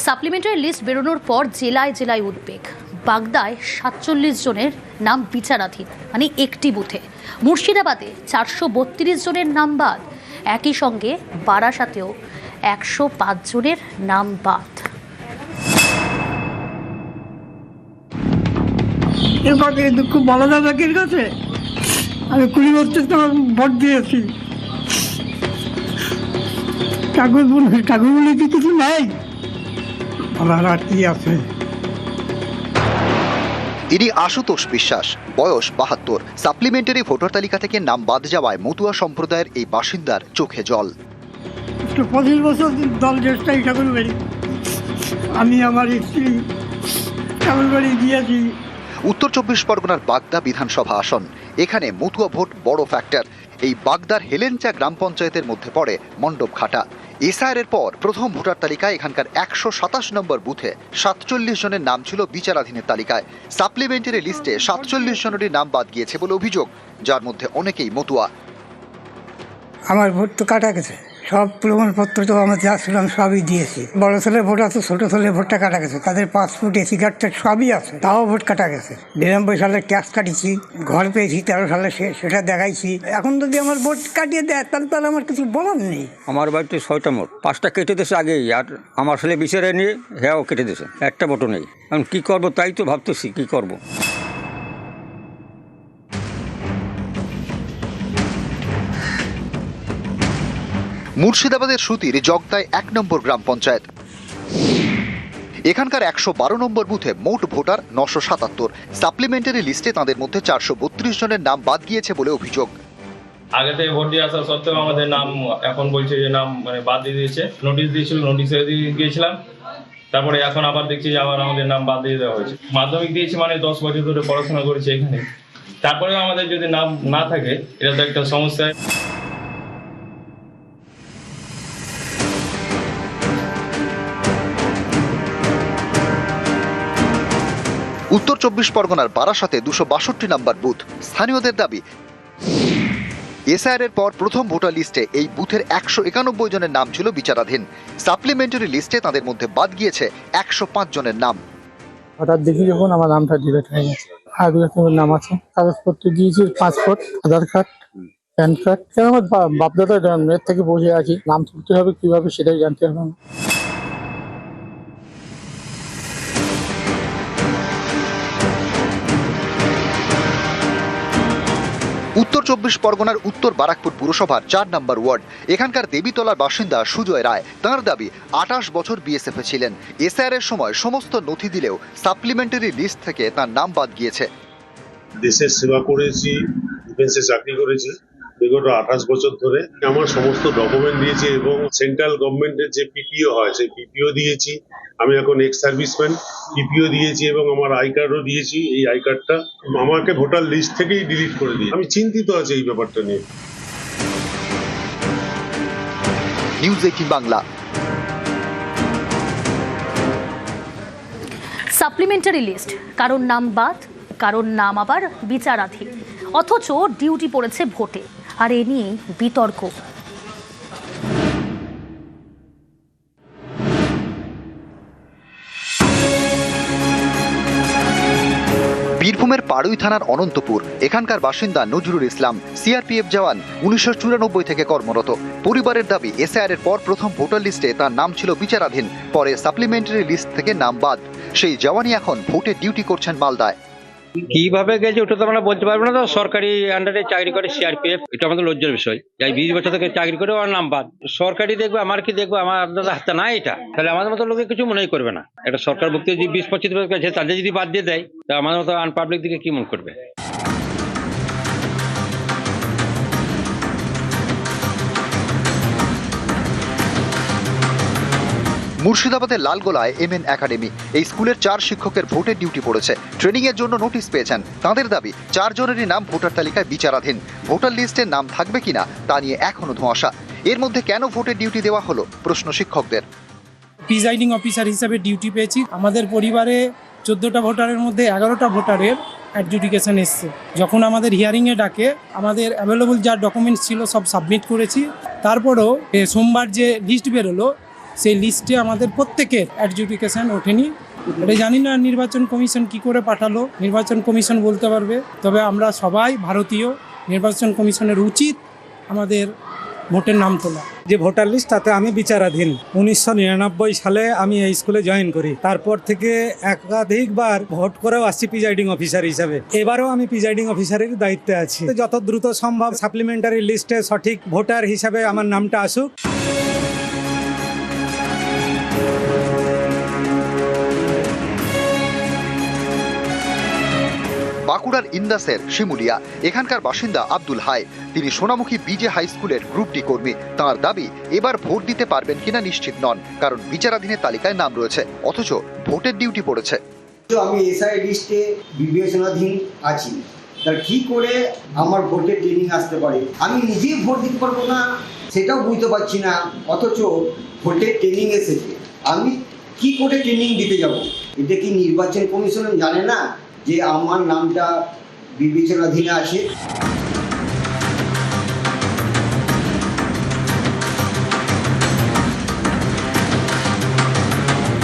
Supplementary list বেরোনোর পর জেলায় জেলায় উদ্বেগ। বাগদায় 47 জনের নাম বিচারাধীন, মানে একটি বুথে। মুর্শিদাবাদে 432 জনের নাম বাদ। একই সঙ্গে বারাসাতেও 105 জনের নাম বাদ। দুঃখ বলা যাবে কি কাছে? আমি 20 বছর তোমার ভোট দিয়েছি। কাগজ বলে কি কিছু নাই? আমার আর কি আছে? ইনি আশুতোষ বিশ্বাস, বয়স 72। সাপ্লিমেন্টারি ভোটার তালিকা থেকে নাম বাদ যাওয়ায় মতুয়া সম্প্রদায়ের এই বাসিন্দার চোখে জল। 25 বছর দল জ্যেষ্ঠাই ঠাকুরবাড়ি, আমি আমার স্ত্রী ঠাকুরবাড়ি দিয়েছি। উত্তর 24 পরগনার বাগদা বিধানসভা আসন, এখানে মতুয়া ভোট বড় ফ্যাক্টর। এই বাগদার হেলেঞ্চা গ্রাম পঞ্চায়েতের মধ্যে পড়ে মণ্ডপঘাটা। এসআইআর পর প্রথম ভোটার তালিকায় এখানকার 127 নম্বর বুথে 47 জনের নাম ছিল বিচারাধীনের তালিকায়। সাপ্লিমেন্টারি লিস্টে 47 জনেরই নাম বাদ গিয়েছে বলে অভিযোগ, যার মধ্যে অনেকেই মতুয়া। আমার ভোট তো কাটা গেছে, সব প্রমাণপত্র তো আমার যা ছিল আমি সবই দিয়েছি। বড় ছেলে ভোট আছে, ছোট ছেলে ভোটটা কাটা গেছে, তাদের পাসপোর্ট এসি কার্ড সবই আছে, তাও ভোট কাটা গেছে। 92 সালে ট্যাক্স কাটিয়েছি, ঘর পেয়েছি 13 সালে, সেটা দেখাইছি। এখন যদি আমার ভোট কাটিয়ে দেয় তাহলে আমার কিছু বলার নেই। আমার বাড়িতে 6টা মোট, 5টা কেটে দিয়েছে আগেই, আর আমার ছেলে বিচারে নিয়ে হ্যাঁ কেটে দিয়েছে, একটা ভোটও নেই। এখন কী করবো তাই তো ভাবতেছি, কী করবো। মুর্শিদাবাদের সুতির জগদায় 1 নম্বর গ্রাম পঞ্চায়েত। এখানকার 112 নম্বর বুথে মোট ভোটার 977। সাপ্লিমেন্টারি লিস্টে তাদের মধ্যে 432 জনের নাম বাদ গিয়েছে বলে অভিযোগ। আগে থেকে ভোট দিয়ে আসা সত্ত্বেও আমাদের নাম এখন বলছে যে নাম বাদ দিয়ে দিয়েছে। নোটিশ দিয়েছিল, নোটিশে দিয়ে গিয়েছিলাম, তারপরে এখন আবার দেখছি যে আবার আমাদের নাম বাদ দিয়ে দেওয়া হয়েছে। মাধ্যমিক দিয়েছি, মানে 10 বছর ধরে পড়াশোনা করেছি এখানে, তারপরেও আমাদের যদি নাম না থাকে এটা তো একটা সমস্যা। উত্তর 24 পরগনার বারাসাতে 262 নম্বর বুথ। স্থানীয়দের দাবি, এসআইআর পর প্রথম ভোটার লিস্টে এই বুথের 191 জনের নাম ছিল বিচারাধীন। সাপ্লিমেন্টারি লিস্টে তাদের মধ্যে বাদ গিয়েছে 105 জনের নাম। হঠাৎ দেখি যখন আমার নামটা ডিলিট হয়ে গেছে। আর দুজনের নাম আছে, কাগজপত্র দিয়েছি, পাসপোর্ট, আধার কার্ড, প্যান কার্ড। কেন আমার বাপদাদার জন্মের থেকে বসে আছি, নাম তুলতে হবে কিভাবে সেটাই জানতে হবে আমার। উত্তর 24 পরগনার উত্তর বারাকপুর পুরসভার 4 নম্বর ওয়ার্ড। এখানকার দেবীতলার বাসিন্দা সুজয় রায়। তাঁর দাবি, 28 বছর বিএসএফ এ ছিলেন। এসআইআর এর সময় সমস্ত নথি দিলেও সাপ্লিমেন্টারি লিস্ট থেকে তার নাম বাদ গিয়েছে। দেশের সেবা করেছি, ডিফেন্সে চাকরি করেছি বিগত 28 বছর ধরে। আমার সমস্ত ডকুমেন্ট দিয়েছি এবং সেন্ট্রাল গভর্নমেন্টের যে পিপিও হয় সেই পিপিও দিয়েছি। আমি এখন এক্স সার্ভিসম্যান, পিপিও দিয়েছি এবং আমার আই কার্ডও দিয়েছি। এই আই কার্ডটা আমাকে ভোটার লিস্ট থেকেই ডিলিট করে দিই। আমি চিন্তিত আছি এই ব্যাপারটা নিয়ে। নিউজ 18 বাংলা। সাপ্লিমেন্টারি লিস্ট, কারোর নাম বাদ, কারোর নাম আবার বিচারাধীন, অথচ ডিউটি পড়েছে ভোটে। আর এ নিয়ে বিতর্ক। বীরভূমের পাড়ুই থানার অনন্তপুর। এখানকার বাসিন্দা নজরুল ইসলাম, সিআরপিএফ জওয়ান, 1994 থেকে কর্মরত। পরিবারের দাবি, এসআইআর এর পর প্রথম ভোটার লিস্টে তার নাম ছিল বিচারাধীন, পরে সাপ্লিমেন্টারি লিস্ট থেকে নাম বাদ। সেই জওয়ানই এখন ভোটে ডিউটি করছেন মালদায়। কিভাবে গেছে ওটা তো আমরা বলতে পারবো না, তো সরকারি আন্ডারে চাকরি করে সিআরপিএফ, এটা আমাদের লজ্জার বিষয়। যাই 20 বছর থেকে চাকরি করে ওর নাম বাদ। সরকারি দেখবো, আমার কি দেখবো, আমার আপনাদের হাতে না এটা, তাহলে আমাদের মতো লোকে কিছু মনেই করবে না। এটা সরকার ভুক্তি যদি 20-25 বছর গেছে, তাদের যদি বাদ দিয়ে দেয়, তা আমাদের মতো আনপাবলিক দিকে কি মনে করবে। মুর্শিদাবাদের লালগোলায় এমএন একাডেমি। এই স্কুলের 4 শিক্ষকের ভোটের ডিউটি পড়েছে। ট্রেনিং এর জন্য নোটিশ পেয়েছেন। তাদের দাবি, 4 জনেরই নাম ভোটার তালিকায় বিচারাধীন। ভোটার লিস্টে নাম থাকবে কিনা তা নিয়ে এখনো ধোঁয়াশা। এর মধ্যে কেন ভোটের ডিউটি দেওয়া হলো, প্রশ্ন শিক্ষকদের। প্রিজাইডিং অফিসার হিসাবে ডিউটি পেয়েছি। আমাদের পরিবারে 14টা ভোটারের মধ্যে 11টা ভোটারের অ্যাডজুডিকেশন এসছে। যখন আমাদের হিয়ারিংয়ে ডাকে, আমাদের অ্যাভেলেবল যা ডকুমেন্টস ছিল সব সাবমিট করেছি। তারপরেও সোমবার যে লিস্ট বেরোলো, সেই লিস্টে আমাদের প্রত্যেকের অ্যাডজুডিকেশন ওঠেনি। এটা জানি না নির্বাচন কমিশন কি করে পাঠালো, নির্বাচন কমিশন বলতে পারবে। তবে আমরা সবাই ভারতীয়, নির্বাচন কমিশনের উচিত আমাদের ভোটের নাম তোলা। যে ভোটার লিস্ট তাতে আমি বিচারাধীন। 1999 সালে আমি এই স্কুলে জয়েন করি, তারপর থেকে একাধিকবার ভোট করেও আসছি প্রিজাইডিং অফিসার হিসাবে। এবারও আমি প্রিজাইডিং অফিসারের দায়িত্বে আছি। যত দ্রুত সম্ভব সাপ্লিমেন্টারি লিস্টে সঠিক ভোটার হিসাবে আমার নামটা আসুক। বাঁকুড়ার ইন্দাসের শিমুলিয়া এখানকার বাসিন্দা আব্দুল হাই। তিনি সোনামুখী বিজে হাই স্কুলের গ্রুপ ডি কর্মী। তাঁর দাবি, এবার ভোট দিতে পারবেন কিনা নিশ্চিত নন, কারণ বিচারাধীনের তালিকায় নাম রয়েছে, অথচ ভোটের ডিউটি পড়েছে। আমি এসআই লিস্টে বিবেচনাধীন আছি, তার কি করে আমার ভোটের ট্রেনিং আসতে পারে? আমি নিজেই ভোট দিতে পারবো না সেটাও বুঝতে পারছি না, অথচ ভোটের ট্রেনিং এসেছে। আমি কি করে ট্রেনিং দিতে যাব? এটা কি নির্বাচন কমিশন জানে না যে আমার নামটা বিবেচনাধীনে আছে?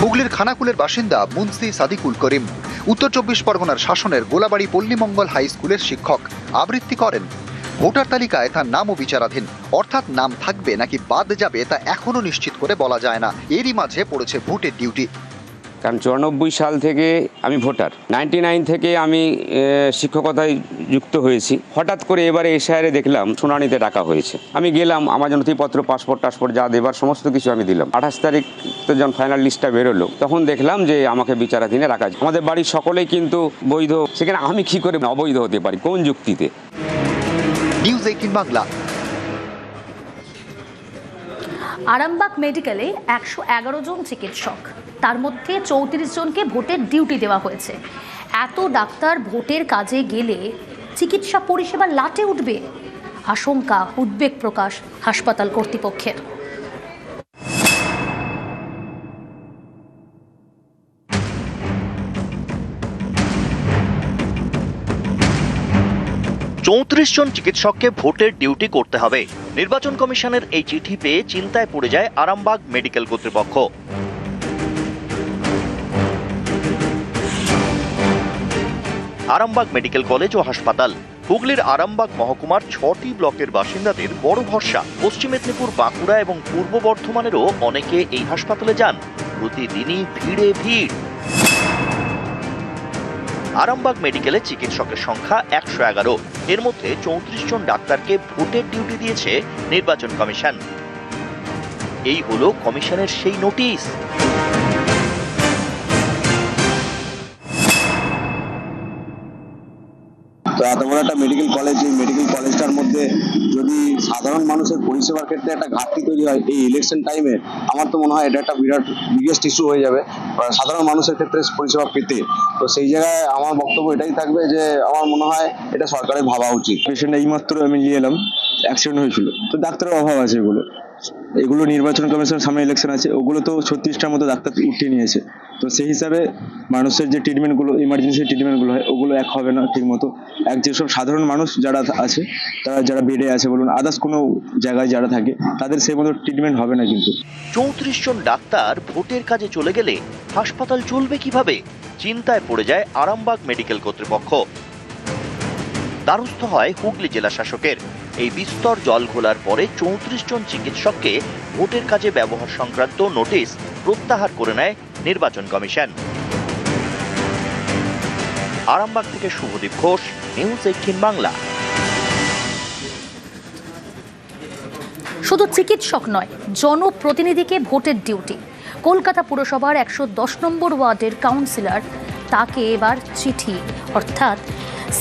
হুগলির খানাকুলের বাসিন্দা মুন্সি সাদিকুল করিম উত্তর 24 পরগনার শাসনের গোলাবাড়ি পল্লীমঙ্গল হাই স্কুলের শিক্ষক। আবৃত্তি করেন, ভোটার তালিকায় তার নামও বিচারাধীন, অর্থাৎ নাম থাকবে নাকি বাদ যাবে তা এখনো নিশ্চিত করে বলা যায় না। এরই মাঝে পড়েছে ভোটের ডিউটি। কারণ 94 সাল থেকে আমি ভোটার, 99 থেকে আমি শিক্ষকতায় যুক্ত হয়েছি। হঠাৎ করে এবারে এসআইআরে দেখলাম শুনানিতে ডাকা হয়েছে। আমি গেলাম, আমার নথিপত্র পাসপোর্ট যা দেবার সমস্ত কিছু আমি দিলাম। 28 তারিখ তো যখন ফাইনাল লিস্টটা বেরোলো, তখন দেখলাম যে আমাকে বিচারাধীনে রাখা আছে। আমাদের বাড়ির সকলেই কিন্তু বৈধ, সেখানে আমি কি করে অবৈধ হতে পারি, কোন যুক্তিতে? নিউজ 18 বাংলা। আরামবাগ মেডিকেলে 111 জন চিকিৎসক, তার মধ্যে 34 জনকে ভোটের ডিউটি দেওয়া হয়েছে। এত ডাক্তার ভোটের কাজে গেলে চিকিৎসা পরিষেবা লাটে উঠবে, আশঙ্কা, উদ্বেগ প্রকাশ হাসপাতাল কর্তৃপক্ষের। চৌত্রিশ জন চিকিৎসককে ভোটের ডিউটি করতে হবে। নির্বাচন কমিশনের এই চিঠি পেয়ে চিন্তায় পড়ে যায় আরামবাগ মেডিকেল কর্তৃপক্ষ। আরামবাগ মেডিকেল কলেজ ও হাসপাতাল হুগলির আরামবাগ মহকুমার 6টি ব্লকের বাসিন্দাদের বড় ভরসা। পশ্চিম মেদিনীপুর, বাঁকুড়া এবং পূর্ব বর্ধমানেরও অনেকে এই হাসপাতালে যান। প্রতিদিনই ভিড়ে ভিড়। আরামবাগ মেডিকেলে চিকিৎসকের সংখ্যা 111। এর মধ্যে 34 জন ডাক্তারকে ভোটের ডিউটি দিয়েছে নির্বাচন কমিশন। এই হলো কমিশনের সেই নোটিশ। তো এত বড় একটা মেডিকেল কলেজ, এই মেডিকেল কলেজটার মধ্যে যদি সাধারণ মানুষের পরিষেবার ক্ষেত্রে একটা ঘাটতি তৈরি হয় এই ইলেকশন টাইমে, আমার তো মনে হয় এটা একটা বিরাট বিগেস্ট ইস্যু হয়ে যাবে সাধারণ মানুষের ক্ষেত্রে পরিষেবা পেতে। তো সেই জায়গায় আমার বক্তব্য এটাই থাকবে যে আমার মনে হয় এটা সরকারের ভাবা উচিত। পেশেন্ট এইমাত্র আমি নিয়ে এলাম, অ্যাক্সিডেন্ট হয়েছিল, তো ডাক্তারের অভাব আছে। এগুলো নির্বাচন কমিশনের সামনে ইলেকশন আছে, ওগুলো তো 36টার মতো ডাক্তার উঠিয়ে নিয়েছে। তো সেই হিসাবে মানুষের যে ট্রিটমেন্টগুলো, ইমার্জেন্সি ট্রিটমেন্টগুলো হয়, ওগুলো এক হবে না ঠিক মতো। যেসব সাধারণ মানুষ যারা আছে, তারা যারা বেডে আছে বলুন, আদার্স কোনো জায়গায় যারা থাকে, তাদের সেই মতো ট্রিটমেন্ট হবে না। কিন্তু 34 জন ডাক্তার ভোটের কাজে চলে গেলে হাসপাতাল চলবে কিভাবে? চিন্তায় পড়ে যায় আরামবাগ মেডিকেল কর্তৃপক্ষ। দ্বারস্থ হয় হুগলি জেলা শাসকের। এই বিস্তর জল ঘোলার পরে 34 জন চিকিৎসককে ভোটের কাজে ব্যবহার সংক্রান্ত নোটিশ প্রত্যাহার করে নেয় নির্বাচন কমিশন। আরামবাগ থেকে শুভদীপ ঘোষ, নিউজ 18 বাংলা। শুধু চিকিৎসক নয়, জনপ্রতিনিধিকে ভোটের ডিউটি। কলকাতা পুরসভার 110 নম্বর ওয়ার্ডের কাউন্সিলর, তাকে এবার চিঠি, অর্থাৎ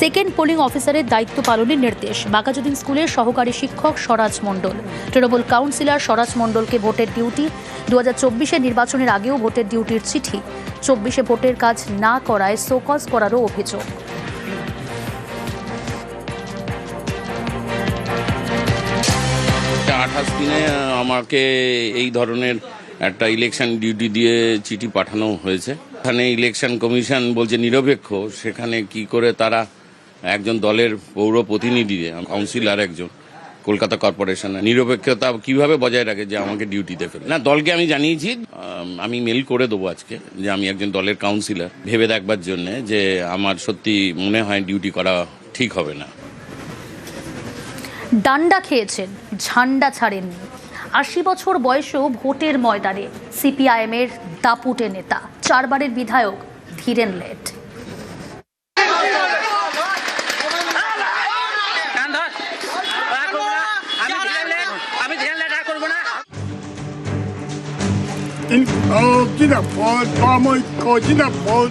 সেকেন্ড পোলিং অফিসারের দায়িত্ব পালনের নির্দেশ। বাঘাযতীন স্কুলের সহকারী শিক্ষক স্বরাজ মণ্ডল, তৃণমূল কাউন্সিলর স্বরাজ মণ্ডলকে ভোটের ডিউটি। 2024 নির্বাচনের আগেও ভোটের ডিউটির চিঠি। 24 ভোটের কাজ না করায় শোকজ করারও অভিযোগ। 28 দিনে আমাকে এই ধরনের একটা ইলেকশন ডিউটি দিয়ে চিঠি পাঠানো হয়েছে। এখানে ইলেকশন কমিশন বলছে নিরপেক্ষ, সেখানে কি করে তারা একজন দলের পৌর প্রতিনিধি, কাউন্সিলর একজন, কলকাতা কর্পোরেশন নিরপেক্ষতা কিভাবে বজায় রাখে যে আমাকে ডিউটিতে ফেলে না। দলকে আমি জানিয়েছি, আমি মেল করে দেবো আজকে যে আমি একজন দলের কাউন্সিলর, ভেবে দেখবার জন্য যে আমার সত্যি মনে হয় ডিউটি করা ঠিক হবে না। ডান্ডা খেয়েছেন, ঝান্ডা ছাড়েননি। ৮০ বছর বয়সেও ভোটের ময়দানে সিপিআইএমের দাপুটে নেতা, 4 বারের বিধায়ক ধীরেন লেট। জিন্দাবাদ, বামৈক্য জিন্দাবাদ।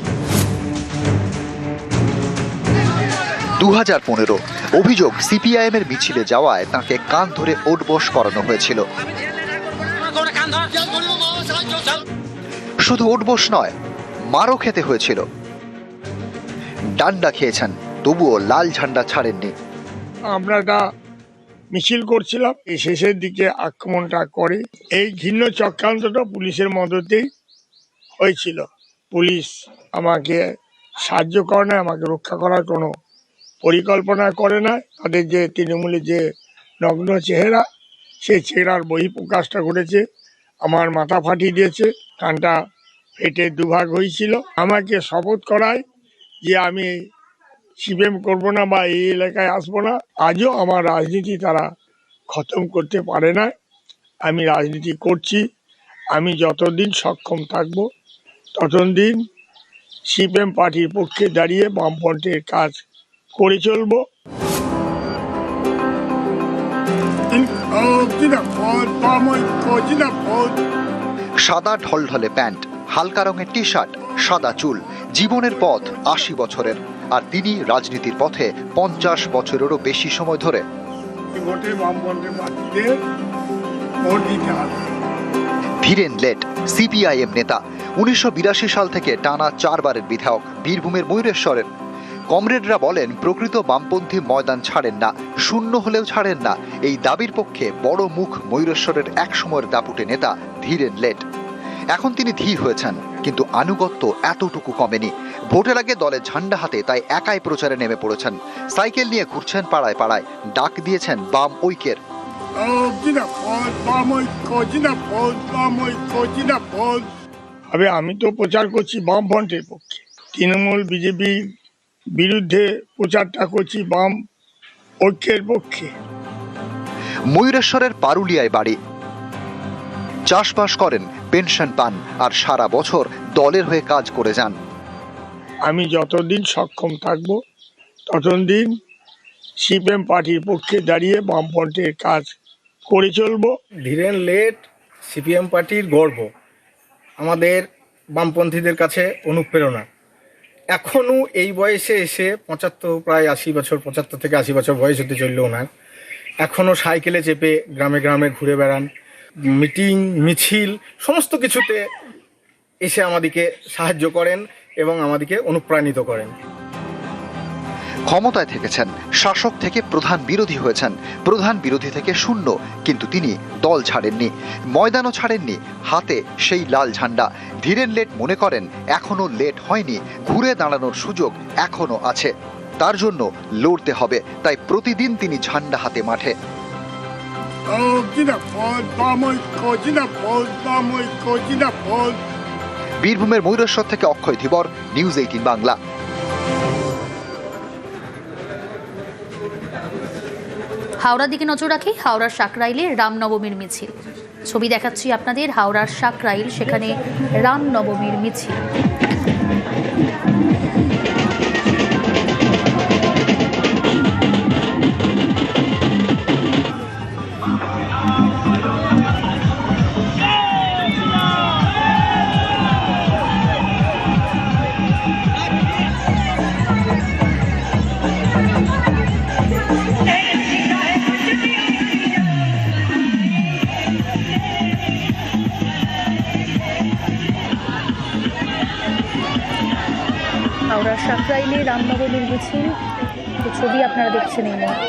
2015 অভিযোগ সিপিআইএম এর মিছিলে যাওয়ায় তাকে কান ধরে ওঠবস করানো হয়েছিল। শুধু ওঠবস নয়, মারও খেতে হয়েছিল। ডান্ডা খেয়েছেন, তবুও লাল ঝান্ডা ছাড়েননি। আমরা একটা মিছিল করছিলাম, এই শেষের দিকে আক্রমণটা করে। এই ঘৃণ্য চক্রান্তটা পুলিশের মদতেই হয়েছিল। পুলিশ আমাকে সাহায্য করে না, আমাকে রক্ষা করার কোনো পরিকল্পনা করে না। তাদের যে তৃণমূলের যে নগ্ন চেহারা, সেই চেহারার বহিঃপ্রকাশটা ঘটেছে। আমার মাথা ফাটিয়ে দিয়েছে, কানটা ফেটে দুভাগ হয়েছিল। আমাকে শপথ করায় যে আমি সিপিএম করবো না বা এই এলাকায় আসবো না। আজও আমার রাজনীতি তারা খতম করতে পারে না। আমি রাজনীতি করছি, আমি যতদিন সক্ষম থাকবো ততদিন সিপিএম পার্টির পক্ষে দাঁড়িয়ে বামফ্রন্টের কাজ করে চলবো। সাদা ঢলঢলে প্যান্ট, হালকা রঙের টি শার্ট, সাদা চুল, জীবনের পথ ৮০ বছরের। আর তিনি রাজনীতির পথে 50 বছরেরও বেশি সময় ধরে। ধীরেন লেট সিপিআইএম নেতা, 1982 সাল থেকে টানা 4 বারের বিধায়ক, বীরভূমের ময়ূরেশ্বরের। কমরেডরা বলেন, প্রকৃত বামপন্থী ময়দান ছাড়েন না, শূন্য হলেও ছাড়েন না। এই দাবির পক্ষে বড় মুখ ময়ূরেশ্বরের এক সময়ের দাপুটে নেতা ধীরেন লেট। এখন তিনি ধীর হয়েছেন, কিন্তু আনুগত্য এতটুকু কমেনি। ভোটের আগে দলের ঝান্ডা হাতে তাই একাই প্রচারে নেমে পড়েছেন। সাইকেল নিয়ে ঘুরছেন পাড়ায় পাড়ায়, ডাক দিয়েছেন বাম ঐক্যের। আমি তো প্রচার করছি বামফ্রন্টের পক্ষে, তৃণমূল বিজেপি বিরুদ্ধে প্রচারটা করছি বাম ঐক্যের পক্ষে। ময়ূরেশ্বরের পারুলিয়ায় বাড়ি, চাষবাস করেন, পেনশন পান, আর সারা বছর দলের হয়ে কাজ করে যান। আমি যতদিন সক্ষম থাকবো ততদিন সিপিএম পার্টির পক্ষে দাঁড়িয়ে বামফ্রন্টের কাজ করে চলবো। ধীরেন লেট সিপিএম পার্টির গর্ব, আমাদের বামপন্থীদের কাছে অনুপ্রেরণা। এখনও এই বয়সে এসে 75 প্রায় 80 বছর, 75 থেকে 80 বছর বয়স হতে চলল ওনার, এখনও সাইকেলে চেপে গ্রামে গ্রামে ঘুরে বেড়ান, মিটিং মিছিল সমস্ত কিছুতে এসে আমাদেরকে সাহায্য করেন এবং আমাদেরকে অনুপ্রাণিত করেন। ক্ষমতায় থেকেছেন, শাসক থেকে প্রধান বিরোধী হয়েছেন, প্রধান বিরোধী থেকে শূন্য, কিন্তু তিনি দল ছাড়েননি, ময়দানও ছাড়েননি, হাতে সেই লাল ঝান্ডা। ধীরেন লেট মনে করেন এখনো লেট হয়নি, ঘুরে দাঁড়ানোর সুযোগ এখনো আছে। তার জন্য লড়তে হবে, তাই প্রতিদিন তিনি ঝান্ডা হাতে মাঠে। বীরভূমের ময়ূরেশ্বর থেকে অক্ষয় ধীবর, নিউজ 18 বাংলা। হাওড়ার দিকে নজর রাখি। হাওড়ার সাকরাইলে রামনবমীর মিছিল, ছবি দেখাচ্ছি আপনাদের। হাওড়ার সাকরাইল, সেখানে রামনবমীর মিছিল। হাওড়ার সাকরাইলে রামনবমীর মিছিল, ছবি আপনারা দেখছেন এই মুহূর্তে।